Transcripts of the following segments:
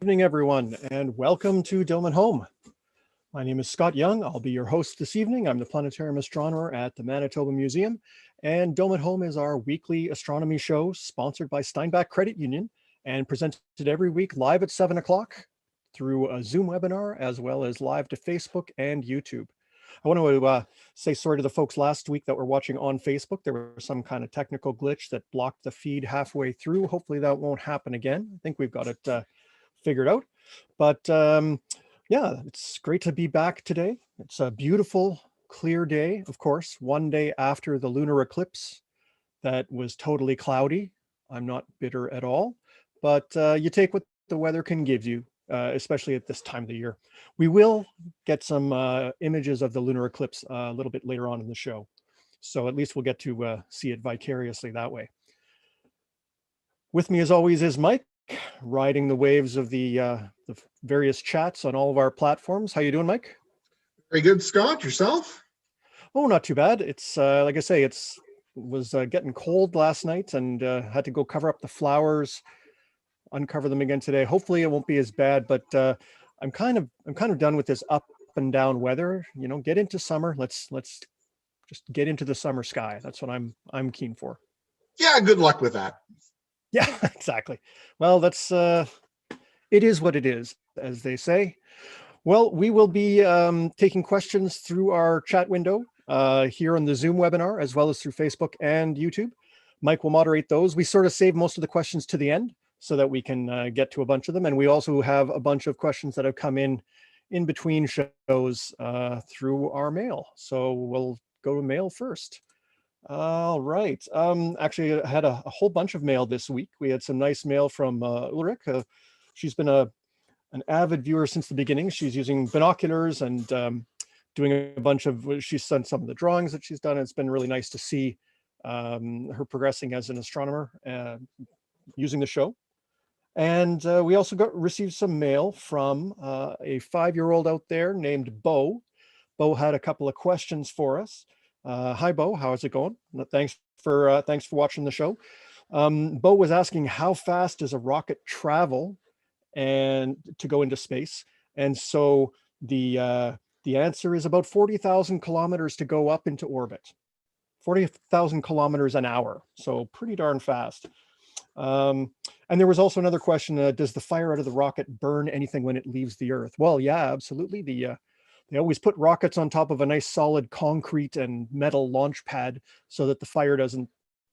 evening, everyone, and welcome to Dome and Home. My name is Scott Young. I'll be your host this evening. I'm the planetarium astronomer at the Manitoba Museum, and Dome and Home is our weekly astronomy show sponsored by Steinbach Credit Union and presented every week live at 7 o'clock through a Zoom webinar, as well as live to Facebook and YouTube. I want to say sorry to the folks last week that were watching on Facebook. There was some kind of technical glitch that blocked the feed halfway through. Hopefully that won't happen again. I think we've got it figured out. But yeah, it's great to be back today. It's a beautiful, clear day, of course, one day after the lunar eclipse that was totally cloudy. I'm not bitter at all, but you take what the weather can give you. Especially at this time of the year. We will get some images of the lunar eclipse a little bit later on in the show. So at least we'll get to see it vicariously that way. With me as always is Mike, riding the waves of the various chats on all of our platforms. How you doing, Mike? Very good, Scott. Yourself? Oh, not too bad. It's like I say, it was getting cold last night and had to go cover up the flowers, uncover them again today. Hopefully it won't be as bad, but I'm kind of done with this up and down weather. You know, get into summer. Let's just get into the summer sky. That's what I'm keen for. Yeah, good luck with that. Yeah, exactly. Well, that's it is what it is, as they say. Well, we will be taking questions through our chat window here on the Zoom webinar, as well as through Facebook and YouTube. Mike will moderate those. We sort of save most of the questions to the end, so that we can get to a bunch of them. And we also have a bunch of questions that have come in between shows through our mail. So we'll go to mail first. All right. Actually, I had a whole bunch of mail this week. We had some nice mail from Ulrich. She's been an avid viewer since the beginning. She's using binoculars and doing a bunch of, she's sent some of the drawings that she's done. It's been really nice to see her progressing as an astronomer using the show. And we also received some mail from a 5-year-old out there named Bo. Bo had a couple of questions for us. Hi, Bo. How's it going? Thanks for watching the show. Bo was asking, how fast does a rocket travel and to go into space? And so the answer is about 40,000 kilometers to go up into orbit. 40,000 kilometers an hour. So pretty darn fast. And there was also another question, does the fire out of the rocket burn anything when it leaves the Earth? Well, yeah, absolutely. They always put rockets on top of a nice solid concrete and metal launch pad so that the fire doesn't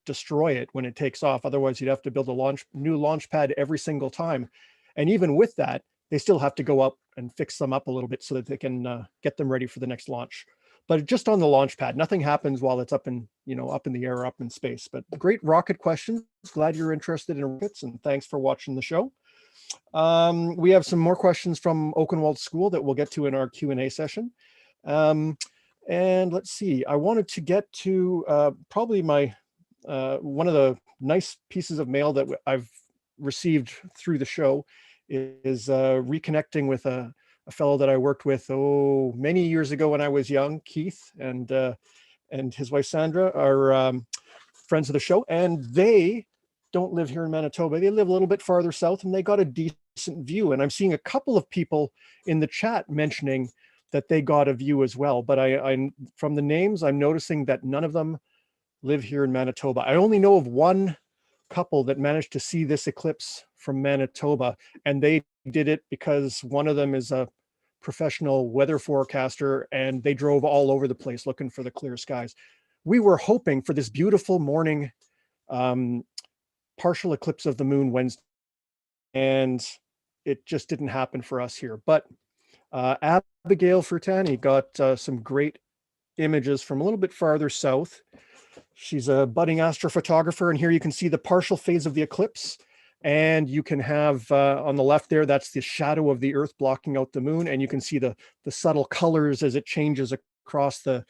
destroy it when it takes off. Otherwise, you'd have to build a new launch pad every single time. And even with that, they still have to go up and fix them up a little bit so that they can get them ready for the next launch. But just on the launch pad, nothing happens while it's up in the air, up in space. But great rocket questions. Glad you're interested in rockets, and thanks for watching the show. We have some more questions from Oakenwald School that we'll get to in our Q&A session. And let's see, I wanted to get to probably my one of the nice pieces of mail that I've received through the show is reconnecting with a fellow that I worked with, many years ago when I was young, Keith, and his wife Sandra are friends of the show, and they don't live here in Manitoba. They live a little bit farther south, and they got a decent view. And I'm seeing a couple of people in the chat mentioning that they got a view as well. But I'm from the names, I'm noticing that none of them live here in Manitoba. I only know of one couple that managed to see this eclipse from Manitoba, and they did it because one of them is a professional weather forecaster, and they drove all over the place looking for the clear skies. We were hoping for this beautiful morning partial eclipse of the moon Wednesday, and it just didn't happen for us here. But Abigail Fertani got some great images from a little bit farther south. She's a budding astrophotographer, and here you can see the partial phase of the eclipse. And you can have on the left there, that's the shadow of the Earth blocking out the moon. And you can see the subtle colors as it changes across the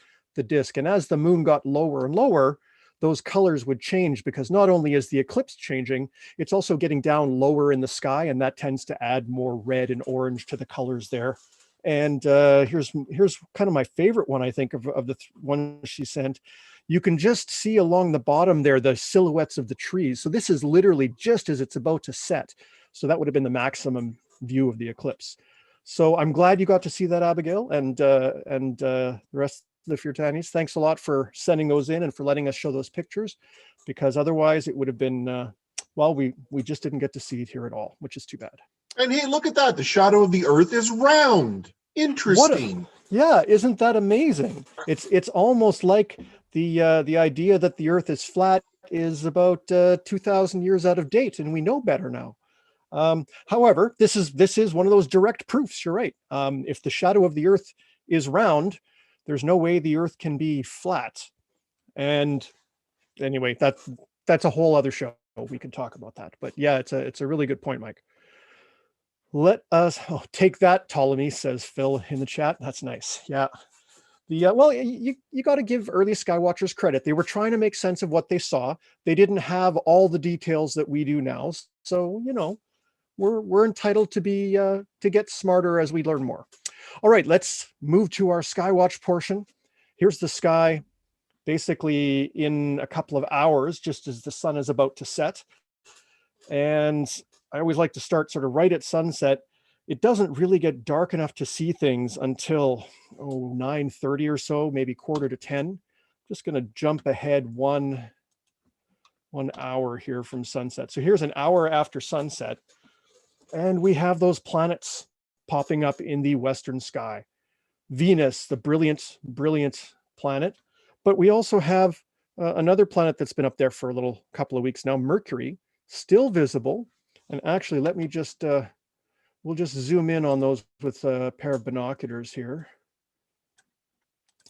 disk. And as the moon got lower and lower, those colors would change, because not only is the eclipse changing, it's also getting down lower in the sky. And that tends to add more red and orange to the colors there. And here's kind of my favorite one, I think, of the one she sent. You can just see along the bottom there the silhouettes of the trees. So this is literally just as it's about to set. So that would have been the maximum view of the eclipse. So I'm glad you got to see that, Abigail, and the rest of the Furtanis. Thanks a lot for sending those in and for letting us show those pictures, because otherwise it would have been, well, we just didn't get to see it here at all, which is too bad. And hey, look at that. The shadow of the Earth is round. Interesting. Yeah, isn't that amazing? It's almost like the idea that the Earth is flat is about 2,000 years out of date, and we know better now. However, this is one of those direct proofs. You're right. If the shadow of the Earth is round, there's no way the Earth can be flat. And anyway, that's a whole other show. We can talk about that. But yeah, it's a really good point, Mike. Let us take that, Ptolemy, says Phil in the chat. That's nice. Yeah. Well, you got to give early Skywatchers credit. They were trying to make sense of what they saw. They didn't have all the details that we do now. So, you know, we're entitled to be to get smarter as we learn more. All right, let's move to our Skywatch portion. Here's the sky basically in a couple of hours, just as the sun is about to set. And I always like to start sort of right at sunset. It doesn't really get dark enough to see things until 9:30 or so, maybe quarter to 10. Just going to jump ahead one hour here from sunset. So here's an hour after sunset, and we have those planets popping up in the western sky. Venus, the brilliant planet, but we also have another planet that's been up there for a couple of weeks now, Mercury, still visible. And actually, let me just, we'll just zoom in on those with a pair of binoculars here.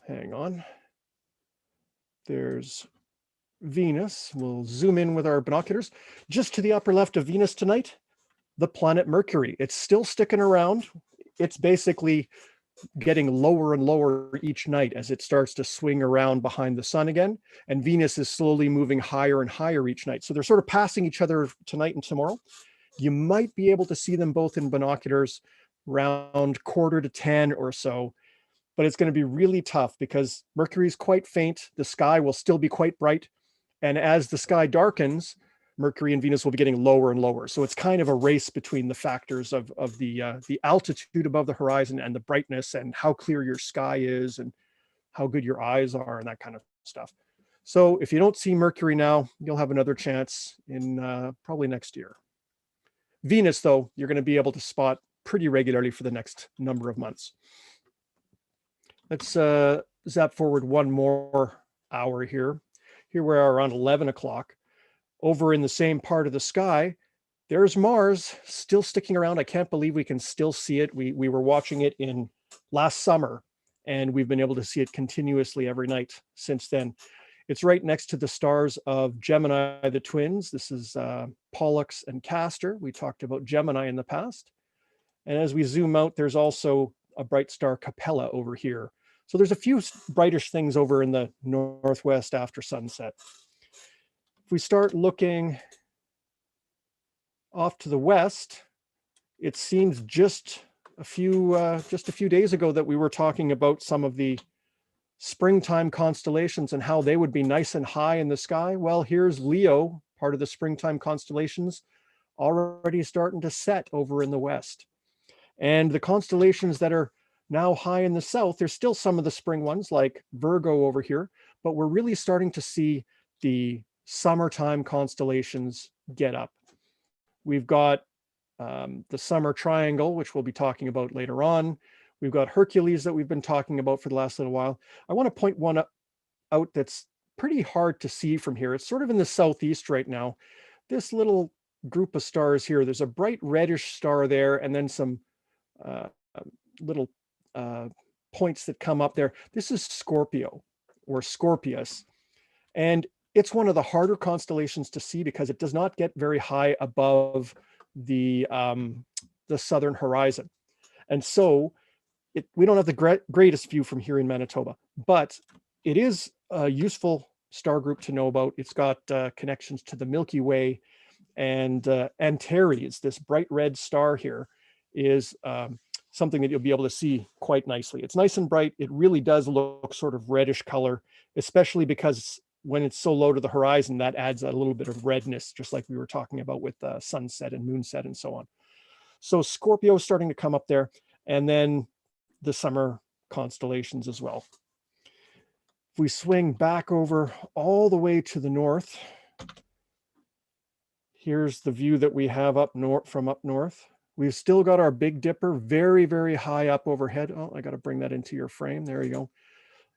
Hang on. There's Venus. We'll zoom in with our binoculars. Just to the upper left of Venus tonight, the planet Mercury. It's still sticking around. It's basically getting lower and lower each night as it starts to swing around behind the sun again. And Venus is slowly moving higher and higher each night. So they're sort of passing each other tonight and tomorrow. You might be able to see them both in binoculars around quarter to 10 or so, but it's going to be really tough because Mercury is quite faint. The sky will still be quite bright. And as the sky darkens, Mercury and Venus will be getting lower and lower. So it's kind of a race between the factors of the altitude above the horizon and the brightness and how clear your sky is and how good your eyes are and that kind of stuff. So if you don't see Mercury now, you'll have another chance in probably next year. Venus, though, you're going to be able to spot pretty regularly for the next number of months. Let's zap forward one more hour here. Here we are around 11 o'clock. Over in the same part of the sky, there's Mars still sticking around. I can't believe we can still see it. We were watching it in last summer, and we've been able to see it continuously every night since then. It's right next to the stars of Gemini, the twins. This is Pollux and Castor. We talked about Gemini in the past. And as we zoom out, there's also a bright star Capella over here. So there's a few brightish things over in the northwest after sunset. If we start looking off to the west, it seems just a few days ago that we were talking about some of the springtime constellations and how they would be nice and high in the sky. Well, here's Leo, part of the springtime constellations, already starting to set over in the west. And the constellations that are now high in the south, there's still some of the spring ones like Virgo over here, but we're really starting to see the summertime constellations get up. We've got the summer triangle, which we'll be talking about later on. We've got Hercules that we've been talking about for the last little while. I want to point one out that's pretty hard to see from here. It's sort of in the southeast right now. This little group of stars here, there's a bright reddish star there, and then some little points that come up there. This is Scorpio or Scorpius. And it's one of the harder constellations to see because it does not get very high above the southern horizon. And so we don't have the greatest view from here in Manitoba, but it is a useful star group to know about. It's got connections to the Milky Way, and Antares, this bright red star here, is something that you'll be able to see quite nicely. It's nice and bright. It really does look sort of reddish color, especially because when it's so low to the horizon, that adds a little bit of redness, just like we were talking about with sunset and moonset and so on. So Scorpio is starting to come up there, and then the summer constellations as well. If we swing back over all the way to the north, here's the view that we have up north from up north. We've still got our Big Dipper very, very high up overhead. Oh, I got to bring that into your frame. There you go.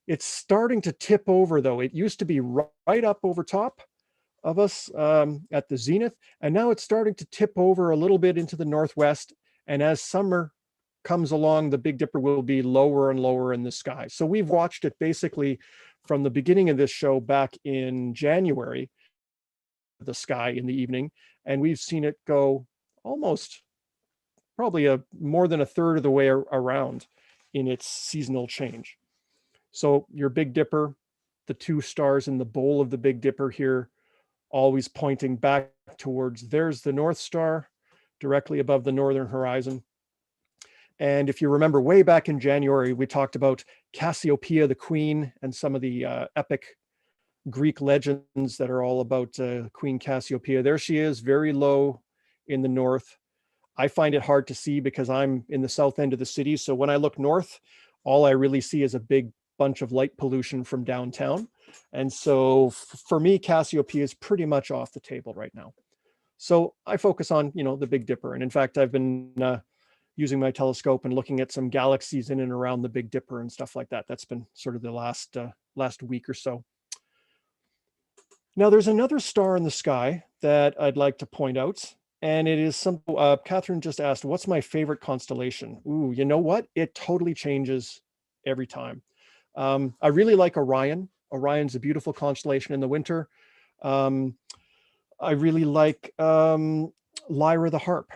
It's starting to tip over though. It used to be right up over top of us at the zenith, and now it's starting to tip over a little bit into the northwest. And as summer comes along, the Big Dipper will be lower and lower in the sky. So we've watched it basically from the beginning of this show back in January, the sky in the evening, and we've seen it go almost probably more than a third of the way around in its seasonal change. So your Big Dipper, the two stars in the bowl of the Big Dipper here, always pointing back towards, there's the North Star directly above the northern horizon. And if you remember way back in January, we talked about Cassiopeia, the queen, and some of the epic Greek legends that are all about Queen Cassiopeia. There she is, very low in the north. I find it hard to see because I'm in the south end of the city. So when I look north, all I really see is a big bunch of light pollution from downtown. And so for me, Cassiopeia is pretty much off the table right now. So I focus on, the Big Dipper. And in fact, I've been using my telescope and looking at some galaxies in and around the Big Dipper and stuff like that. That's been sort of the last week or so. Now, there's another star in the sky that I'd like to point out, and it is simple. Catherine just asked, what's my favorite constellation? Ooh, you know what? It totally changes every time. I really like Orion. Orion's a beautiful constellation in the winter. I really like Lyra the Harp.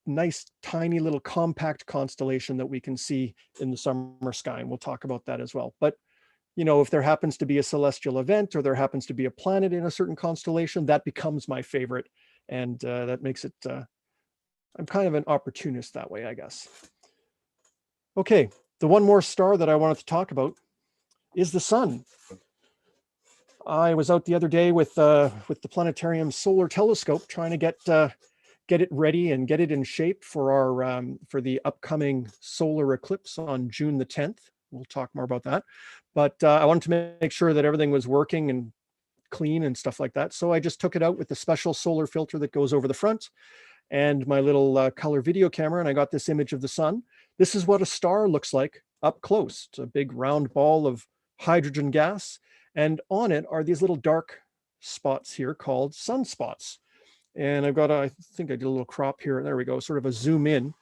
Nice, tiny little compact constellation that we can see in the summer sky, and we'll talk about that as well. But if there happens to be a celestial event or there happens to be a planet in a certain constellation, that becomes my favorite. And that makes it, I'm kind of an opportunist that way, I guess. Okay, the one more star that I wanted to talk about is the sun. I was out the other day with the planetarium solar telescope trying to get it ready and get it in shape for our for the upcoming solar eclipse on June the 10th. We'll talk more about that. But I wanted to make sure that everything was working and clean and stuff like that. So I just took it out with the special solar filter that goes over the front and my little color video camera, and I got this image of the sun. This is what a star looks like up close. It's a big round ball of hydrogen gas, and on it are these little dark spots here called sunspots. And I've got I think I did a little crop here. There we go, sort of a zoom in.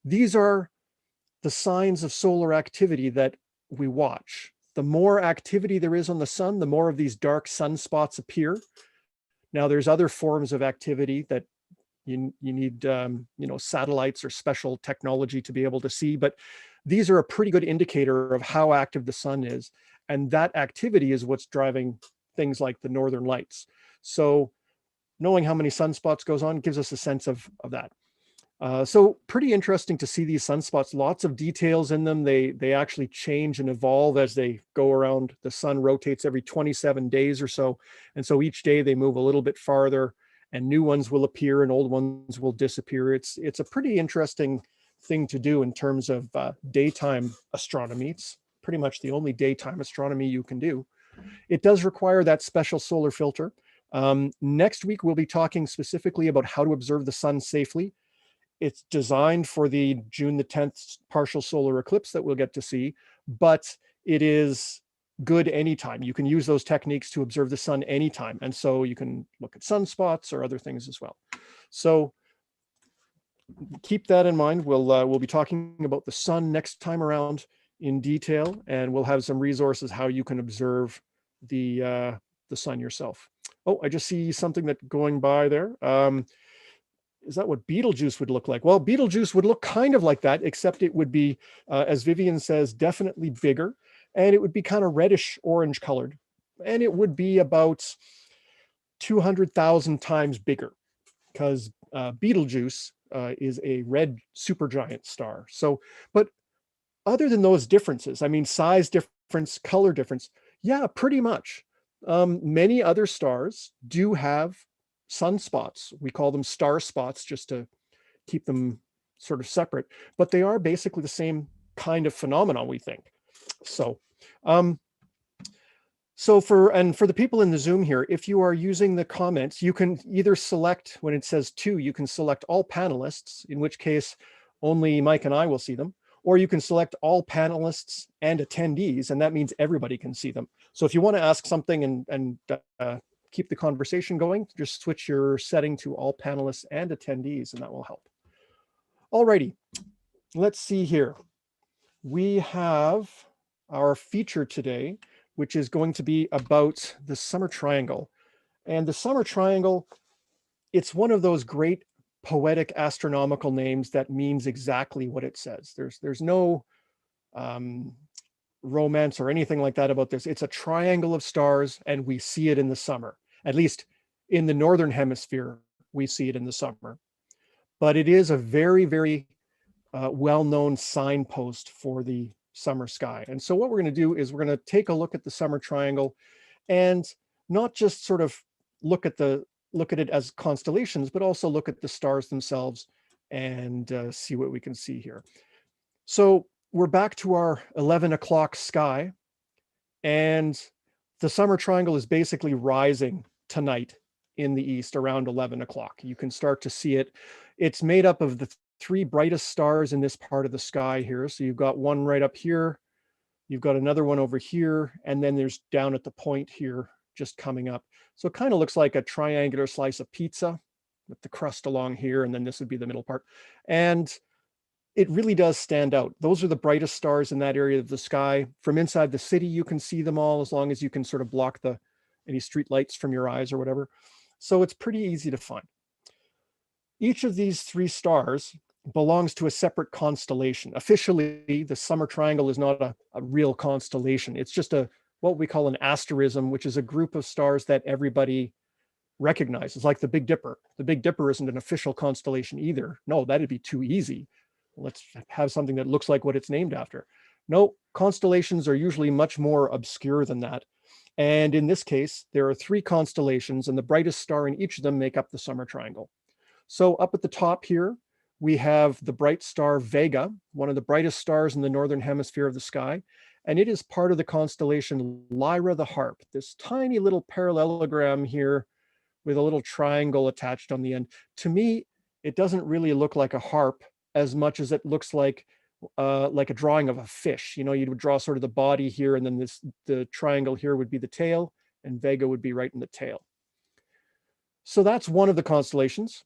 These are the signs of solar activity that we watch. The more activity there is on the sun, the more of these dark sunspots appear. Now, there's other forms of activity that you need, satellites or special technology to be able to see, but these are a pretty good indicator of how active the sun is. And that activity is what's driving things like the northern lights. So knowing how many sunspots goes on gives us a sense of that. So pretty interesting to see these sunspots, lots of details in them. They actually change and evolve as they go around. The sun rotates every 27 days or so. And so each day they move a little bit farther and new ones will appear and old ones will disappear. It's a pretty interesting thing to do in terms of daytime astronomy. It's pretty much the only daytime astronomy you can do. It does require that special solar filter. Next week, we'll be talking specifically about how to observe the sun safely. It's designed for the June the 10th partial solar eclipse that we'll get to see, but it is good anytime. You can use those techniques to observe the sun anytime. And so you can look at sunspots or other things as well. So keep that in mind. We'll be talking about the sun next time around in detail, and we'll have some resources how you can observe the sun yourself. Oh, I just see something that going by there. Is that what Betelgeuse would look like? Well, Betelgeuse would look kind of like that, except it would be, as Vivian says, definitely bigger, and it would be kind of reddish orange colored, and it would be about 200,000 times bigger, because Betelgeuse is a red supergiant star. So, but other than those differences, I mean, size difference, color difference, yeah, pretty much. Many other stars do have sunspots. We call them star spots just to keep them sort of separate, but they are basically the same kind of phenomenon, we think. So, for the people in the Zoom here, if you are using the comments, you can either select, when it says two, you can select all panelists, in which case only Mike and I will see them, or you can select all panelists and attendees, and that means everybody can see them. So if you want to ask something and keep the conversation going, just switch your setting to all panelists and attendees, and that will help. Alrighty, let's see here. We have our feature today, which is going to be about the summer triangle. And the summer triangle, it's one of those great poetic astronomical names that means exactly what it says. There's no romance or anything like that about this. It's a triangle of stars, and we see it in the summer. At least in the northern hemisphere, we see it in the summer. But it is a very, very well-known signpost for the summer sky. And so what we're going to do is we're going to take a look at the summer triangle, and not just sort of look at it as constellations, but also look at the stars themselves and see what we can see here. So we're back to our 11 o'clock sky, and the summer triangle is basically rising tonight in the east around 11 o'clock. You can start to see it. It's made up of the three brightest stars in this part of the sky here. So you've got one right up here, you've got another one over here, and then there's down at the point here just coming up. So it kind of looks like a triangular slice of pizza with the crust along here, and then this would be the middle part. And it really does stand out. Those are the brightest stars in that area of the sky. From inside the city, you can see them all, as long as you can sort of block any street lights from your eyes or whatever. So it's pretty easy to find. Each of these three stars belongs to a separate constellation. Officially, the summer triangle is not a real constellation. It's just what we call an asterism, which is a group of stars that everybody recognizes, like the Big Dipper. The Big Dipper isn't an official constellation either. No, that'd be too easy. Let's have something that looks like what it's named after. No, constellations are usually much more obscure than that. And in this case, there are three constellations, and the brightest star in each of them make up the summer triangle. So up at the top here, we have the bright star Vega, one of the brightest stars in the northern hemisphere of the sky. And it is part of the constellation Lyra the Harp, this tiny little parallelogram here with a little triangle attached on the end. To me, it doesn't really look like a harp as much as it looks like a drawing of a fish. You know, you would draw sort of the body here, and then the triangle here would be the tail, and Vega would be right in the tail. So that's one of the constellations.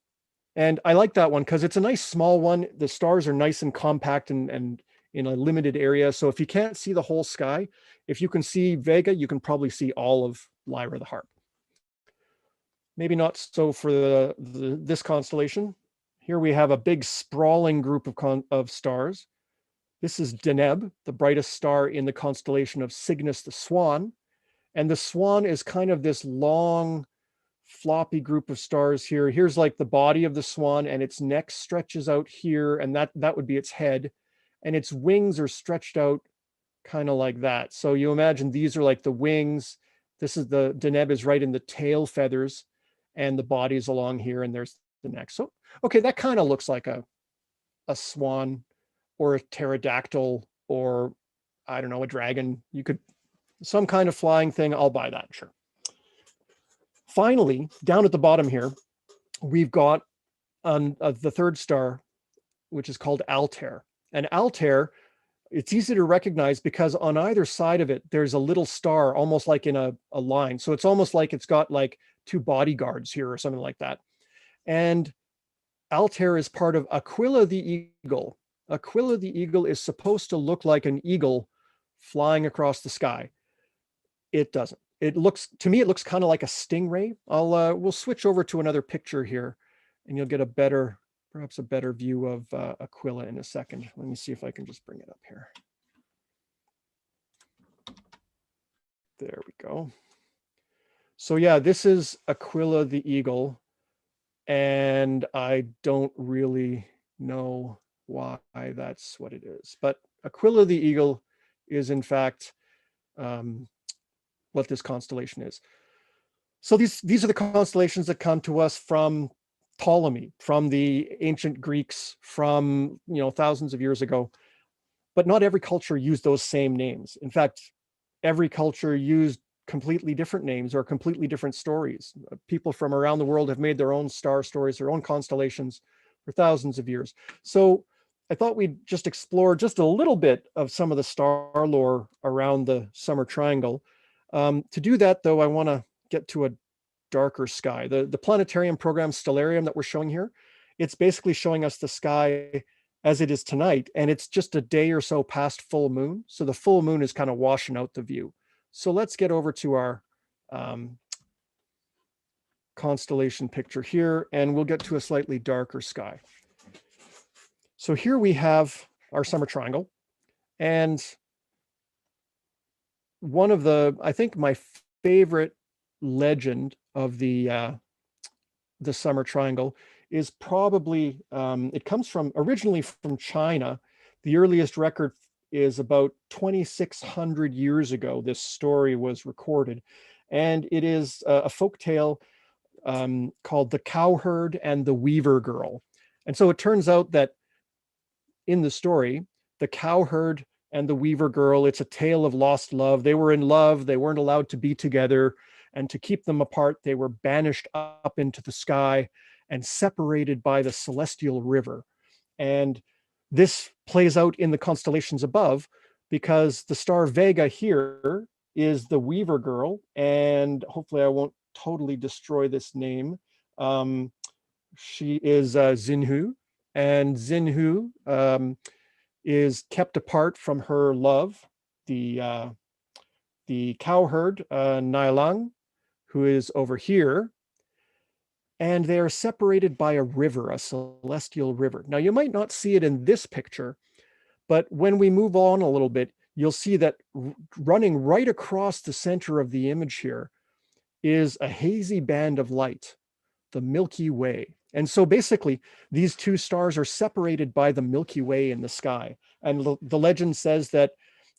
And I like that one because it's a nice small one. The stars are nice and compact and in a limited area. So if you can't see the whole sky, if you can see Vega, you can probably see all of Lyra the Harp. Maybe not so for this constellation. Here we have a big sprawling group of stars. This is Deneb, the brightest star in the constellation of Cygnus the Swan. And the Swan is kind of this long, floppy group of stars here. Here's like the body of the swan, and its neck stretches out here, and that would be its head. And its wings are stretched out kind of like that. So you imagine these are like the wings. This is the Deneb is right in the tail feathers, and the body is along here, and there's the neck. So, okay, that kind of looks like a swan or a pterodactyl, or I don't know, a dragon. You could, some kind of flying thing. I'll buy that, sure. Finally, down at the bottom here, we've got the third star, which is called Altair. And Altair, it's easy to recognize because on either side of it, there's a little star, almost like in a line. So it's almost like it's got like two bodyguards here or something like that. And Altair is part of Aquila the Eagle. Aquila the Eagle is supposed to look like an eagle flying across the sky. It doesn't. It looks, to me, it looks kind of like a stingray. We'll switch over to another picture here, and you'll get a better, perhaps a better view of Aquila in a second. Let me see if I can just bring it up here. There we go. So yeah, this is Aquila the Eagle, and I don't really know why that's what it is. But Aquila the Eagle is in fact what this constellation is. So these are the constellations that come to us from Ptolemy, from the ancient Greeks, from thousands of years ago. But not every culture used those same names. In fact, every culture used completely different names or completely different stories. People from around the world have made their own star stories, their own constellations for thousands of years. So I thought we'd just explore just a little bit of some of the star lore around the Summer Triangle. To do that, though, I want to get to a darker sky. The planetarium program Stellarium that we're showing here, it's basically showing us the sky as it is tonight, and it's just a day or so past full moon. So the full moon is kind of washing out the view. So let's get over to our constellation picture here, and we'll get to a slightly darker sky. So here we have our Summer Triangle, and one of I think my favorite legend of the Summer Triangle is probably, it comes originally from China. The earliest record is about 2,600 years ago. This story was recorded, and it is a folk tale called The Cowherd and the Weaver Girl. And so it turns out that in the story, the cowherd and the weaver girl, it's a tale of lost love. They were in love, they weren't allowed to be together, and to keep them apart, they were banished up into the sky and separated by the celestial river. And this plays out in the constellations above, because the star Vega here is the weaver girl, and hopefully I won't totally destroy this name. She is Xinhu, and Xinhu is kept apart from her love, the cowherd Nailang, who is over here, and they are separated by a river, a celestial river. Now, you might not see it in this picture, but when we move on a little bit, you'll see that running right across the center of the image here is a hazy band of light, the Milky Way. And so basically, these two stars are separated by the Milky Way in the sky. And the legend says that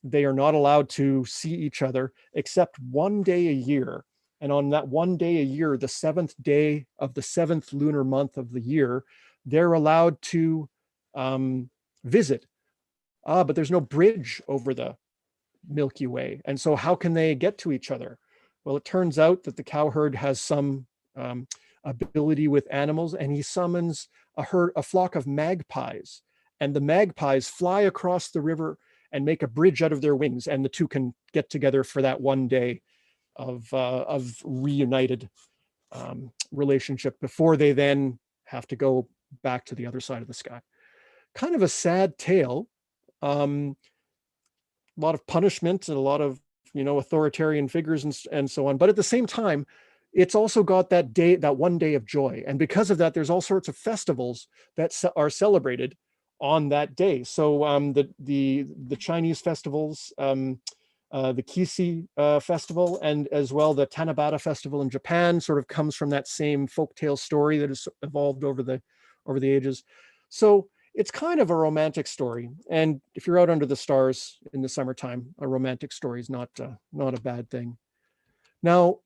they are not allowed to see each other except one day a year. And on that one day a year, the 7th day of the 7th lunar month of the year, they're allowed to visit. But there's no bridge over the Milky Way. And so how can they get to each other? Well, it turns out that the cowherd has some ability with animals, and he summons a flock of magpies. And the magpies fly across the river and make a bridge out of their wings, and the two can get together for that one day of reunited relationship before they then have to go back to the other side of the sky. Kind of a sad tale. A lot of punishment and a lot of authoritarian figures and so on. But at the same time, it's also got that one day of joy, and because of that, there's all sorts of festivals that are celebrated on that day. So the Chinese festivals, the Kisi festival, and as well the Tanabata festival in Japan, sort of comes from that same folktale story that has evolved over the ages. So it's kind of a romantic story, and if you're out under the stars in the summertime, a romantic story is not a bad thing. Now,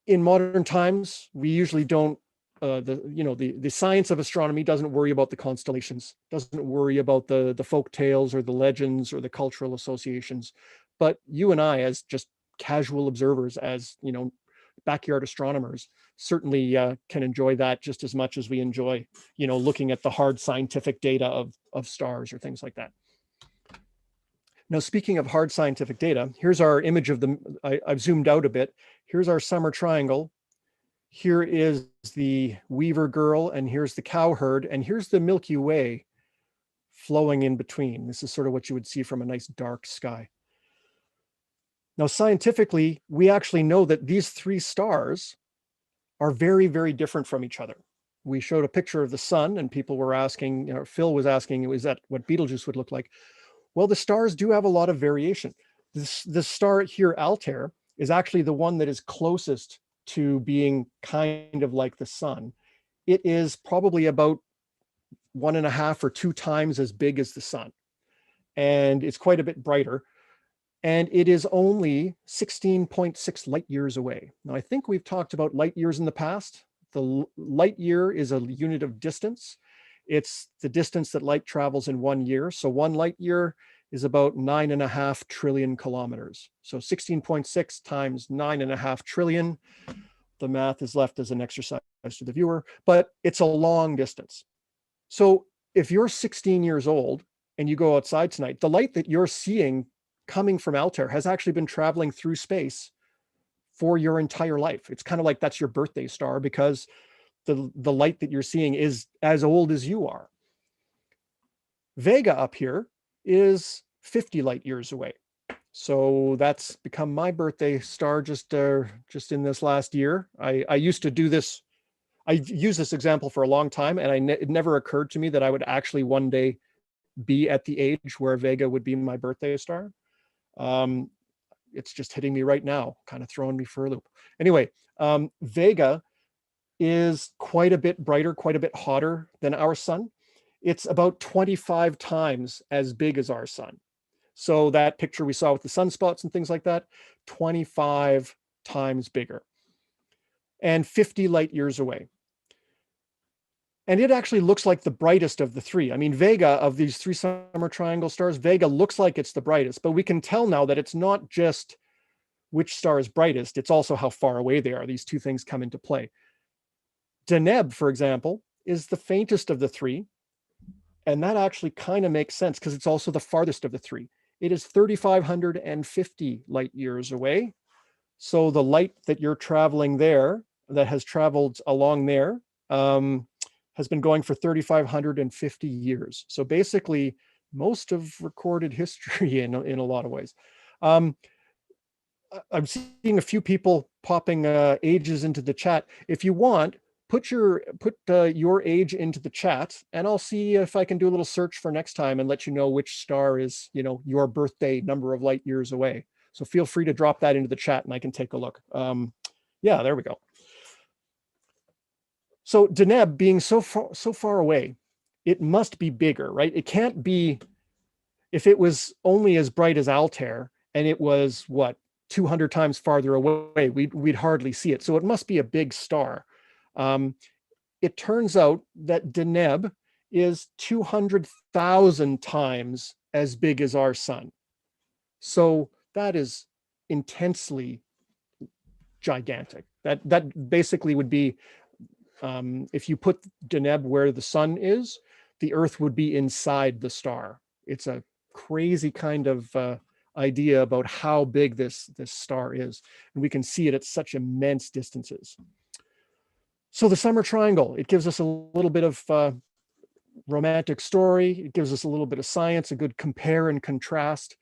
in modern times, we usually don't. The science of astronomy doesn't worry about the constellations, doesn't worry about the folk tales or the legends or the cultural associations. But you and I, as just casual observers, as backyard astronomers, certainly can enjoy that just as much as we enjoy looking at the hard scientific data of stars or things like that. Now, speaking of hard scientific data, here's our image of I've zoomed out a bit. Here's our Summer Triangle. Here is the Weaver Girl, and here's the cowherd, and here's the Milky Way flowing in between. This is sort of what you would see from a nice dark sky. Now, scientifically, we actually know that these three stars are very, very different from each other. We showed a picture of the sun, and people were asking, Phil was asking, is that what Betelgeuse would look like? Well, the stars do have a lot of variation. This star here, Altair, is actually the one that is closest to being kind of like the sun. It is probably about 1.5 or 2 times as big as the sun, and it's quite a bit brighter, and it is only 16.6 light years away. Now, I think we've talked about light years in the past. light year is a unit of distance. It's the distance that light travels in 1 year. So 1 light year is about 9.5 trillion kilometers. So 16.6 times 9.5 trillion. The math is left as an exercise to the viewer, but it's a long distance. So if you're 16 years old and you go outside tonight, the light that you're seeing coming from Altair has actually been traveling through space for your entire life. It's kind of like that's your birthday star, because the light that you're seeing is as old as you are. Vega up here is 50 light years away. So that's become my birthday star just in this last year. I used to do this. I've used this example for a long time, and it never occurred to me that I would actually one day be at the age where Vega would be my birthday star. It's just hitting me right now, kind of throwing me for a loop. Anyway, Vega is quite a bit brighter, quite a bit hotter than our sun. It's about 25 times as big as our sun. So that picture we saw with the sunspots and things like that, 25 times bigger and 50 light years away. And it actually looks like the brightest of the three. I mean, Vega, of these 3 summer triangle stars, Vega looks like it's the brightest, but we can tell now that it's not just which star is brightest, it's also how far away they are. These two things come into play. Deneb, for example, is the faintest of the 3. And that actually kind of makes sense because it's also the farthest of the 3. It is 3,550 light years away. So the light that you're traveling there, that has traveled along there, has been going for 3,550 years. So basically, most of recorded history in a lot of ways. I'm seeing a few people popping ages into the chat. If you want, put your age into the chat, and I'll see if I can do a little search for next time and let you know which star is, your birthday number of light years away. So feel free to drop that into the chat and I can take a look. Yeah, there we go. So Deneb being so far away, it must be bigger, right? It can't be, if it was only as bright as Altair and it was what, 200 times farther away, we'd hardly see it. So it must be a big star. It turns out that Deneb is 200,000 times as big as our sun. So that is intensely gigantic. That basically would be, if you put Deneb where the sun is, the Earth would be inside the star. It's a crazy kind of idea about how big this star is. And we can see it at such immense distances. So the summer triangle, it gives us a little bit of romantic story. It gives us a little bit of science, a good compare and contrast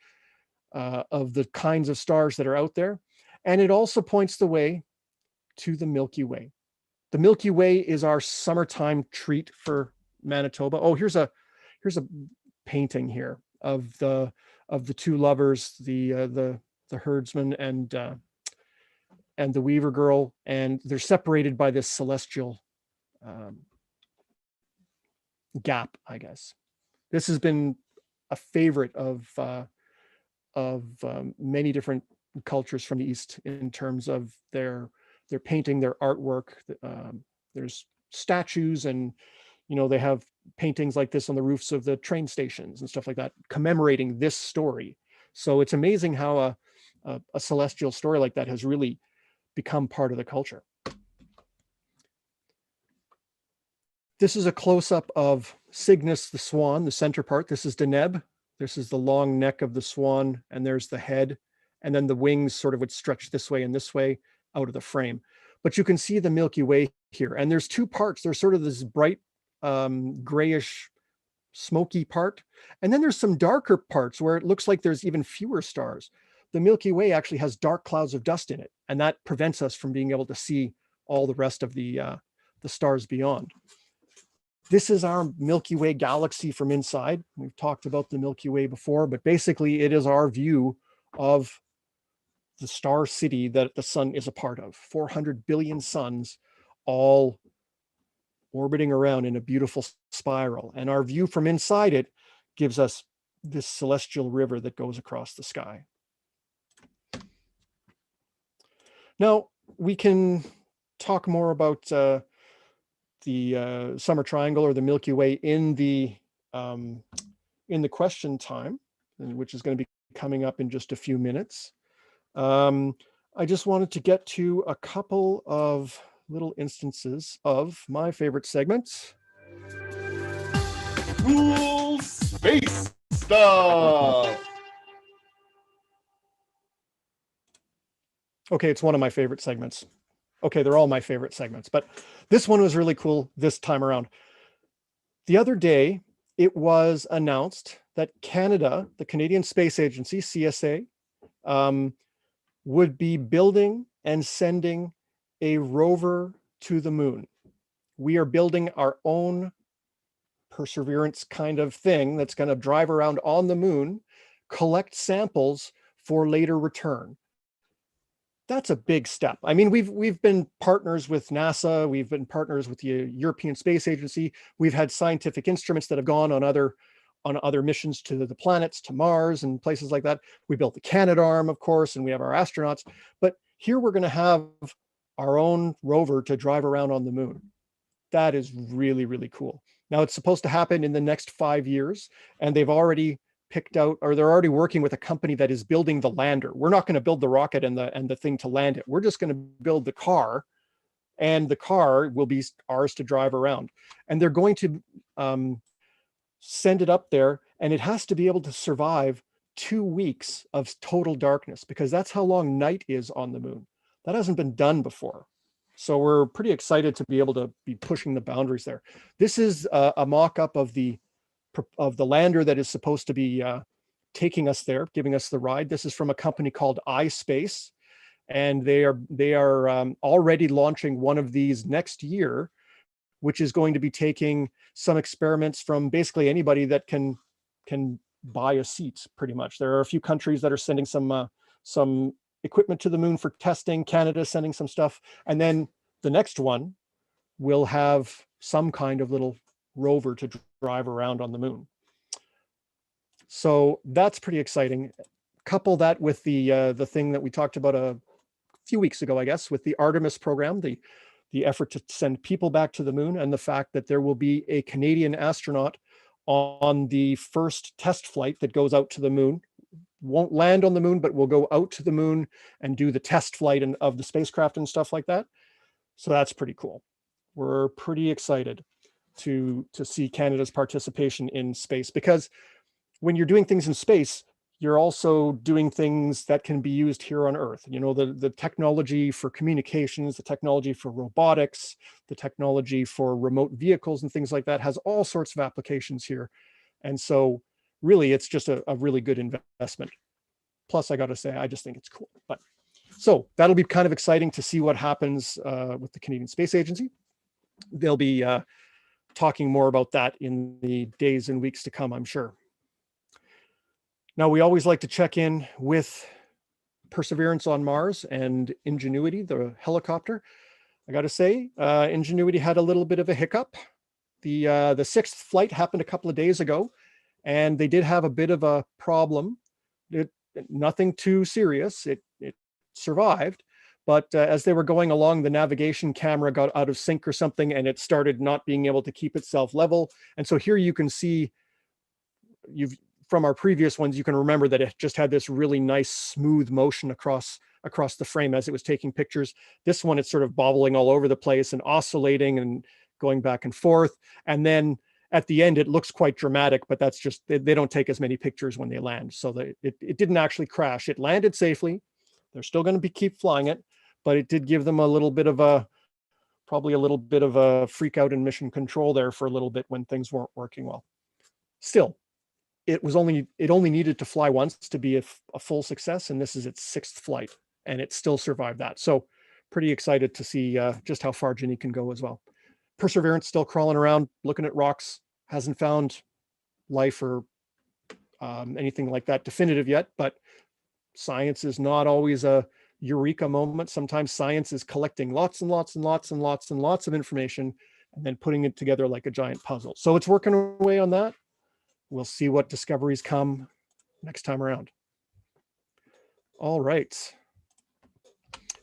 of the kinds of stars that are out there. And it also points the way to the Milky Way. The Milky Way is our summertime treat for Manitoba. Oh, here's a painting here of the 2 lovers, the herdsman and the weaver girl, and they're separated by this celestial gap, I guess. This has been a favorite of many different cultures from the East in terms of their painting, their artwork. There's statues, and they have paintings like this on the roofs of the train stations and stuff like that, commemorating this story. So it's amazing how a celestial story like that has really become part of the culture. This is a close-up of Cygnus the Swan, the center part. This is Deneb. This is the long neck of the swan, and there's the head, and then the wings sort of would stretch this way and this way out of the frame. But you can see the Milky Way here, and there's 2 parts. There's sort of this bright grayish smoky part, and then there's some darker parts where it looks like there's even fewer stars. The Milky Way actually has dark clouds of dust in it, and that prevents us from being able to see all the rest of the stars beyond. This is our Milky Way galaxy from inside. We've talked about the Milky Way before, but basically it is our view of the star city that the sun is a part of. 400 billion suns, all orbiting around in a beautiful spiral. And our view from inside it gives us this celestial river that goes across the sky. Now, we can talk more about Summer Triangle or the Milky Way in the question time, which is going to be coming up in just a few minutes. I just wanted to get to a couple of little instances of my favorite segments. Cool space stuff. Okay, it's one of my favorite segments. Okay, they're all my favorite segments, but this one was really cool this time around. The other day, it was announced that Canada, the Canadian Space Agency, CSA, would be building and sending a rover to the moon. We are building our own Perseverance kind of thing that's going to drive around on the moon, collect samples for later return. That's a big step. I mean, we've been partners with NASA, we've been partners with the European Space Agency, we've had scientific instruments that have gone on other missions to the planets, to Mars and places like that. We built the Canadarm, of course, and we have our astronauts. But here we're going to have our own rover to drive around on the moon. That is really, really cool. Now it's supposed to happen in the next 5 years, and they've already picked out, or they're already working with a company that is building the lander. We're not going to build the rocket and the thing to land it. We're just going to build the car, and the car will be ours to drive around. And they're going to send it up there, and it has to be able to survive 2 weeks of total darkness, because that's how long night is on the moon. That hasn't been done before. So we're pretty excited to be able to be pushing the boundaries there. This is a mock-up of the lander that is supposed to be taking us there, giving us the ride. This is from a company called iSpace, and they are already launching one of these next year, which is going to be taking some experiments from basically anybody that can buy a seat, pretty much. There are a few countries that are sending some equipment to the moon for testing. Canada sending some stuff, and then the next one will have some kind of little rover to drive around on the moon. So that's pretty exciting. Couple that with the thing that we talked about a few weeks ago, I guess, with the Artemis program, the effort to send people back to the moon, and the fact that there will be a Canadian astronaut on the first test flight that goes out to the moon. Won't land on the moon, but will go out to the moon and do the test flight of the spacecraft and stuff like that. So that's pretty cool. We're pretty excited to see Canada's participation in space, because when you're doing things in space, you're also doing things that can be used here on Earth. You know, the technology for communications, the technology for robotics, the technology for remote vehicles and things like that has all sorts of applications here. And so really, it's just a really good investment. Plus, I got to say, I just think it's cool. But so that'll be kind of exciting to see what happens with the Canadian Space Agency. They'll be talking more about that in the days and weeks to come, I'm sure. Now, we always like to check in with Perseverance on Mars and Ingenuity, the helicopter. I got to say, Ingenuity had a little bit of a hiccup. The sixth flight happened a couple of days ago, and they did have a bit of a problem. Nothing too serious. It survived, but as they were going along, the navigation camera got out of sync or something, and it started not being able to keep itself level. And so here you can see, from our previous ones, you can remember that it just had this really nice smooth motion across the frame as it was taking pictures. This one, it's sort of bobbling all over the place and oscillating and going back and forth. And then at the end, it looks quite dramatic, but that's just, they don't take as many pictures when they land. So it didn't actually crash. It landed safely. They're still going to keep flying it, but it did give them a little bit of probably a little bit of a freak out in mission control there for a little bit when things weren't working well. Still, it only needed to fly once to be a full success, and this is its sixth flight, and it still survived that. So pretty excited to see just how far Ginny can go as well. Perseverance still crawling around, looking at rocks, hasn't found life or anything like that definitive yet, but science is not always a eureka moment. Sometimes science is collecting lots and lots and lots and lots and lots of information and then putting it together like a giant puzzle. So it's working away on that. We'll see what discoveries come next time around. All right.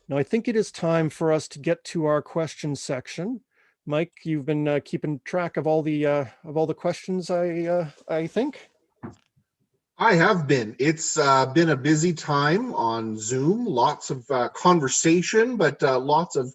Now I think it is time for us to get to our question section. Mike, you've been keeping track of all the questions, I think. I have been. It's been a busy time on Zoom. Lots of conversation, but lots of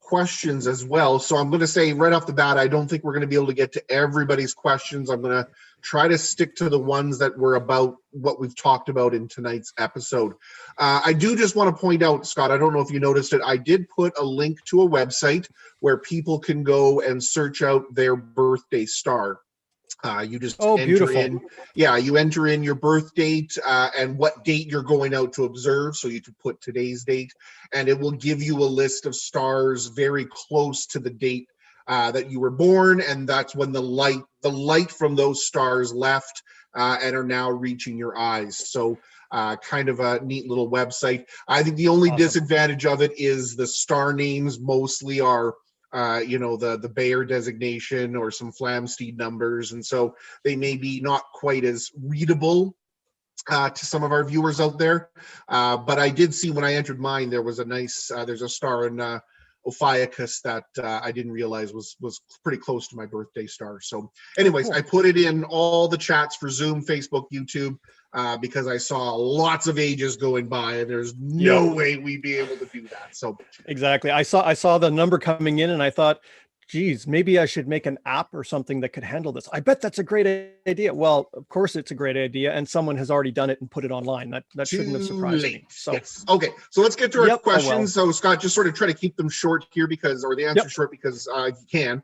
questions as well. So I'm going to say right off the bat, I don't think we're going to be able to get to everybody's questions. I'm going to try to stick to the ones that were about what we've talked about in tonight's episode. I do just want to point out, Scott, I don't know if you noticed it, I did put a link to a website where people can go and search out their birthday star. You just enter in, you enter in your birth date and what date you're going out to observe. So you can put today's date, and it will give you a list of stars very close to the date that you were born, and that's when the light from those stars left and are now reaching your eyes. So kind of a neat little website. I think the only disadvantage of it is the star names mostly are the Bayer designation or some Flamsteed numbers, and so they may be not quite as readable to some of our viewers out there. But I did see when I entered mine, there was a nice, there's a star in Ophiuchus that I didn't realize was pretty close to my birthday star. So anyways, I put it in all the chats for Zoom, Facebook, YouTube, because I saw lots of ages going by and there's no way we'd be able to do that. So exactly. I saw the number coming in and I thought, geez, maybe I should make an app or something that could handle this. I bet that's a great idea. Well, of course it's a great idea, and someone has already done it and put it online. That shouldn't have surprised me. So yes. Okay, so let's get to our questions. So Scott, just sort of try to keep them short here or the answer short because you can.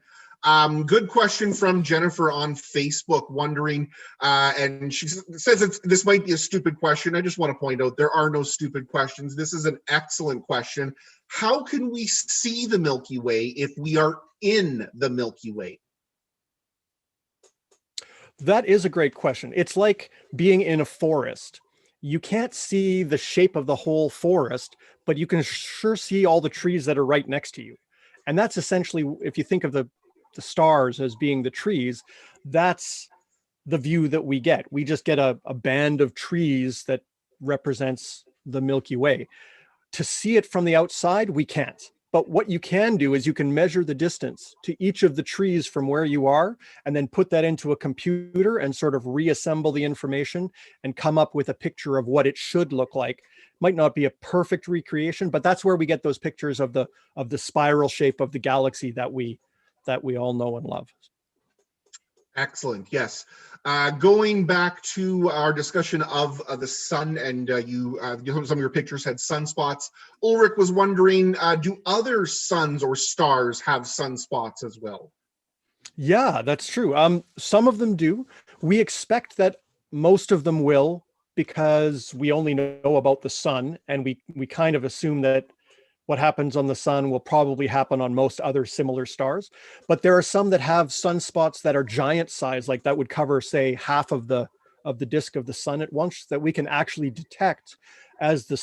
Good question from Jennifer on Facebook, wondering, and she says this might be a stupid question. I just want to point out there are no stupid questions. This is an excellent question. How can we see the Milky Way if we are in the Milky Way? That is a great question. It's like being in a forest. You can't see the shape of the whole forest, but you can sure see all the trees that are right next to you. And that's essentially, if you think of the stars as being the trees, that's the view that we get. We just get a band of trees that represents the Milky Way. To see it from the outside, we can't. But what you can do is you can measure the distance to each of the trees from where you are, and then put that into a computer and sort of reassemble the information and come up with a picture of what it should look like. Might not be a perfect recreation, but that's where we get those pictures of the spiral shape of the galaxy that we all know and love. Excellent. Yes. Going back to our discussion of the sun, and some of your pictures had sunspots. Ulrich was wondering, do other suns or stars have sunspots as well? Yeah, that's true. Some of them do. We expect that most of them will, because we only know about the sun, and we kind of assume that what happens on the sun will probably happen on most other similar stars. But there are some that have sunspots that are giant size, like that would cover, say, half of the disk of the sun at once, that we can actually detect as the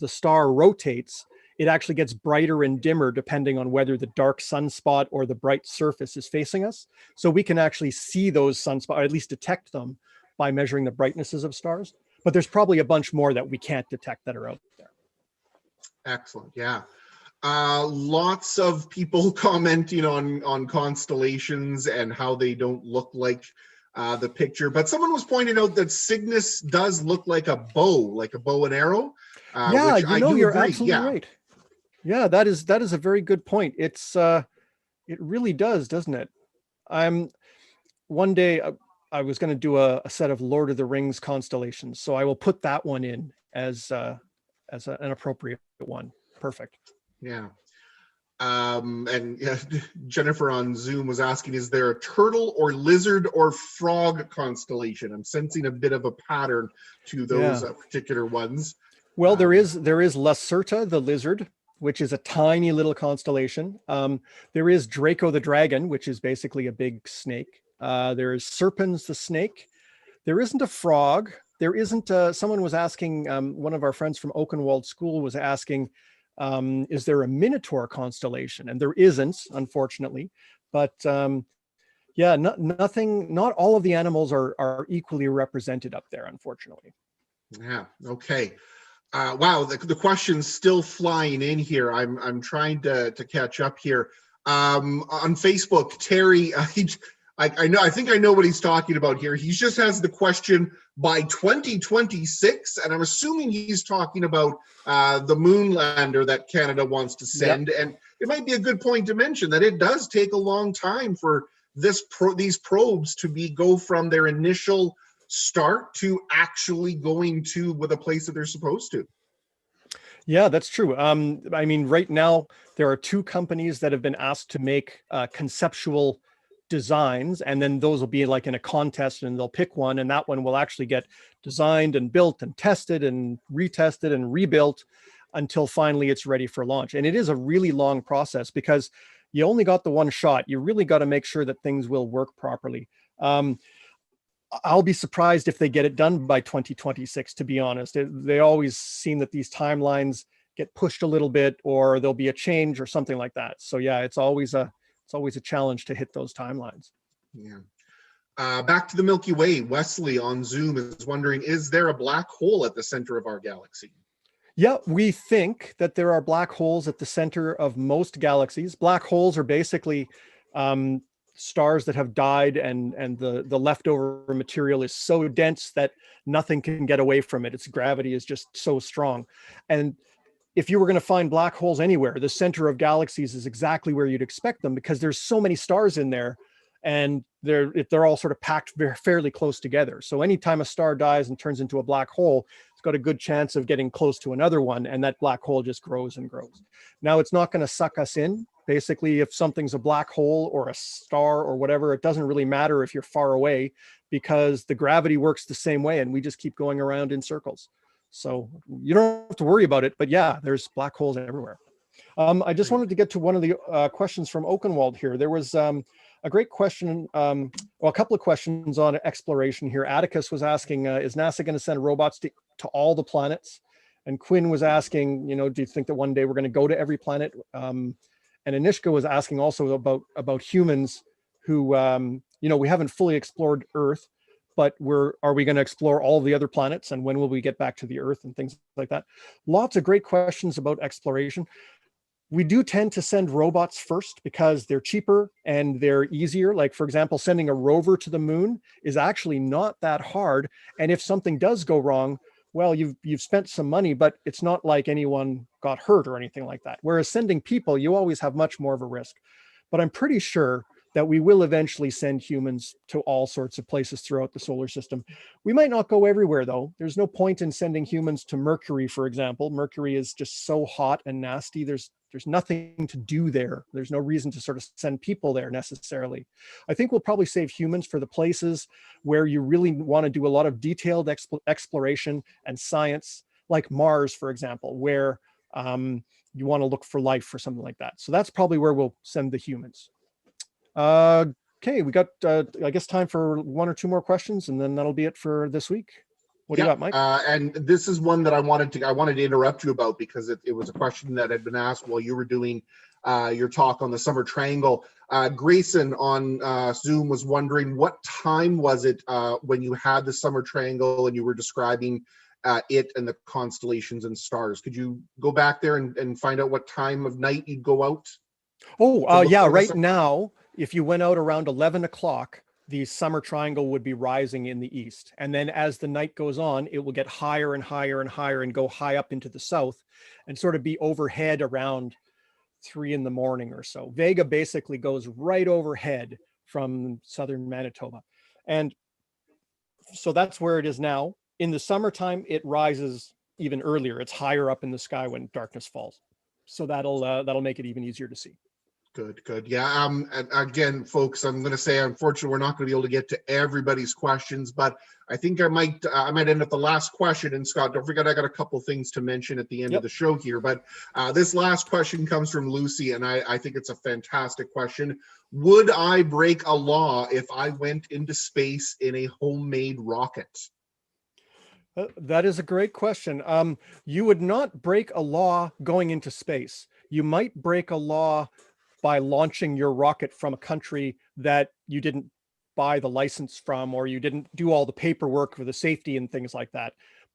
star rotates. It actually gets brighter and dimmer depending on whether the dark sunspot or the bright surface is facing us. So we can actually see those sunspots, or at least detect them, by measuring the brightnesses of stars. But there's probably a bunch more that we can't detect that are out there. Excellent. Yeah. Lots of people commenting on constellations and how they don't look like the picture, but someone was pointing out that Cygnus does look like a bow and arrow. Yeah, which you're agree. absolutely right. Yeah, that is a very good point. It's it really does, doesn't it? One day I was going to do a set of Lord of the Rings constellations, so I will put that one in as an appropriate one. Perfect. Yeah. And Jennifer on Zoom was asking, is there a turtle or lizard or frog constellation? I'm sensing a bit of a pattern to those particular ones. Well, there is Lacerta the lizard, which is a tiny little constellation. There is Draco the dragon, which is basically a big snake. There is Serpens the snake. There isn't a frog. There isn't someone was asking, one of our friends from Oakenwald School was asking, is there a Minotaur constellation? And there isn't, unfortunately. But yeah, not all of the animals are equally represented up there, unfortunately. Yeah, okay. Wow, the question's still flying in here. I'm trying to catch up here. On Facebook, Terry, I think I know what he's talking about here. He just has the question by 2026, and I'm assuming he's talking about the moon lander that Canada wants to send. Yep. And it might be a good point to mention that it does take a long time for these probes to go from their initial start to actually going to the place that they're supposed to. Yeah, that's true. I mean, right now there are 2 companies that have been asked to make conceptual designs, and then those will be like in a contest, and they'll pick one, and that one will actually get designed and built and tested and retested and rebuilt until finally it's ready for launch. And it is a really long process because you only got the one shot. You really got to make sure that things will work properly. I'll be surprised if they get it done by 2026, to be honest. They always seem that these timelines get pushed a little bit, or there'll be a change or something like that. So yeah, it's always a challenge to hit those timelines. Yeah. Back to the Milky Way. Wesley on Zoom is wondering, is there a black hole at the center of our galaxy? Yeah, we think that there are black holes at the center of most galaxies. Black holes are basically stars that have died, and the leftover material is so dense that nothing can get away from it. Its gravity is just so strong. And if you were going to find black holes anywhere, the center of galaxies is exactly where you'd expect them, because there's so many stars in there, and they're all sort of packed fairly close together. So anytime a star dies and turns into a black hole, it's got a good chance of getting close to another one, and that black hole just grows and grows. Now, it's not going to suck us in. Basically, if something's a black hole or a star or whatever, it doesn't really matter if you're far away, because the gravity works the same way, and we just keep going around in circles. So you don't have to worry about it. But yeah, there's black holes everywhere. I just wanted to get to one of the questions from Oakenwald here. There was a great question, well, a couple of questions on exploration here. Atticus was asking, is NASA going to send robots to all the planets? And Quinn was asking, do you think that one day we're going to go to every planet? And Anishka was asking also about humans who, we haven't fully explored Earth, but are we going to explore all the other planets, and when will we get back to the Earth, and things like that. Lots of great questions about exploration. We do tend to send robots first because they're cheaper and they're easier. Like, for example, sending a rover to the moon is actually not that hard. And if something does go wrong, well, you've spent some money, but it's not like anyone got hurt or anything like that. Whereas sending people, you always have much more of a risk. But I'm pretty sure that we will eventually send humans to all sorts of places throughout the solar system. We might not go everywhere, though. There's no point in sending humans to Mercury, for example. Mercury is just so hot and nasty. There's nothing to do there. There's no reason to sort of send people there necessarily. I think we'll probably save humans for the places where you really want to do a lot of detailed exploration and science, like Mars, for example, where you want to look for life or something like that. So that's probably where we'll send the humans. Okay, we got, I guess, time for 1 or 2 more questions, and then that'll be it for this week. What do you got, Mike? And this is one that I wanted to interrupt you about, because it was a question that had been asked while you were doing your talk on the Summer Triangle. Grayson on Zoom was wondering, what time was it when you had the Summer Triangle and you were describing it and the constellations and stars? Could you go back there and find out what time of night you'd go out? Oh, yeah, right now, if you went out around 11 o'clock, the Summer Triangle would be rising in the east. And then as the night goes on, it will get higher and higher and higher and go high up into the south and sort of be overhead around 3 in the morning or so. Vega basically goes right overhead from southern Manitoba. And so that's where it is now. In the summertime, it rises even earlier. It's higher up in the sky when darkness falls. So that'll make it even easier to see. Good. Yeah. Again, folks, I'm going to say, unfortunately, we're not going to be able to get to everybody's questions, but I think I might end up the last question. And Scott, don't forget, I got a couple things to mention at the end of the show here. But this last question comes from Lucy, and I think it's a fantastic question. Would I break a law if I went into space in a homemade rocket? That is a great question. You would not break a law going into space. You might break a law by launching your rocket from a country that you didn't buy the license from, or you didn't do all the paperwork for the safety and things like that.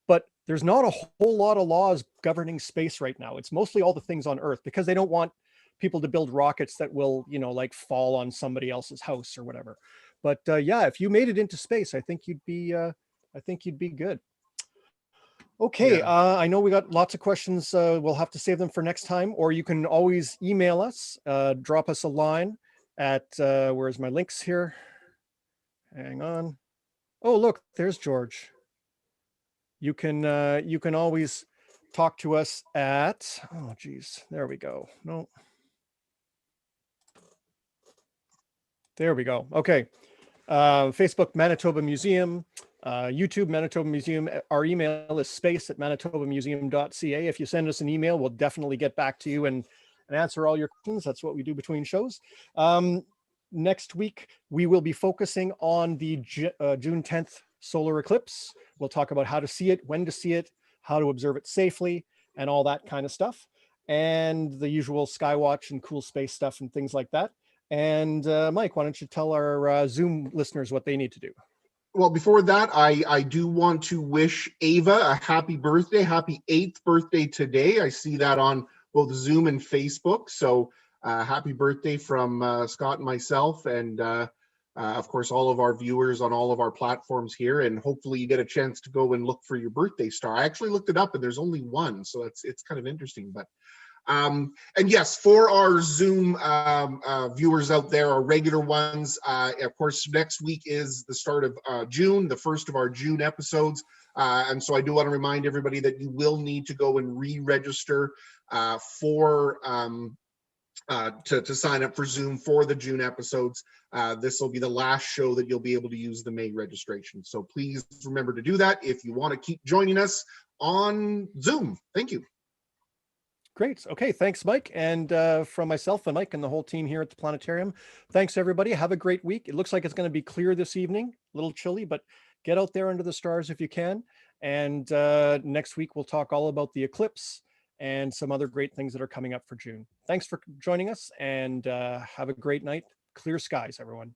But there's not a whole lot of laws governing space right now. It's mostly all the things on Earth, because they don't want people to build rockets that will, like fall on somebody else's house or whatever. But yeah, if you made it into space, I think you'd be good. Okay, Yeah. I know we got lots of questions. We'll have to save them for next time, or you can always email us, drop us a line at, where's my links here? Hang on. Oh, look, there's George. You can always talk to us at, oh geez, there we go. No. There we go. Okay. Facebook, Manitoba Museum, YouTube, Manitoba Museum. Our email is space@manitobamuseum.ca. If you send us an email, we'll definitely get back to you and answer all your questions. That's what we do between shows. Next week, we will be focusing on the June 10th solar eclipse. We'll talk about how to see it, when to see it, how to observe it safely, and all that kind of stuff. And the usual Skywatch and cool space stuff and things like that. And Mike, why don't you tell our Zoom listeners what they need to do? Well, before that, I do want to wish Ava a happy birthday, happy 8th birthday today. I see that on both Zoom and Facebook. So happy birthday from Scott and myself, and of course, all of our viewers on all of our platforms here. And hopefully you get a chance to go and look for your birthday star. I actually looked it up and there's only one. So it's kind of interesting. But and yes, for our Zoom viewers out there, our regular ones, of course, next week is the start of June, the first of our June episodes. And so I do want to remind everybody that you will need to go and re-register for to sign up for Zoom for the June episodes. This will be the last show that you'll be able to use the May registration. So please remember to do that if you want to keep joining us on Zoom. Thank you. Great. Okay. Thanks, Mike. And from myself and Mike and the whole team here at the planetarium, thanks, everybody. Have a great week. It looks like it's going to be clear this evening, a little chilly, but get out there under the stars if you can. And next week, we'll talk all about the eclipse and some other great things that are coming up for June. Thanks for joining us, and have a great night. Clear skies, everyone.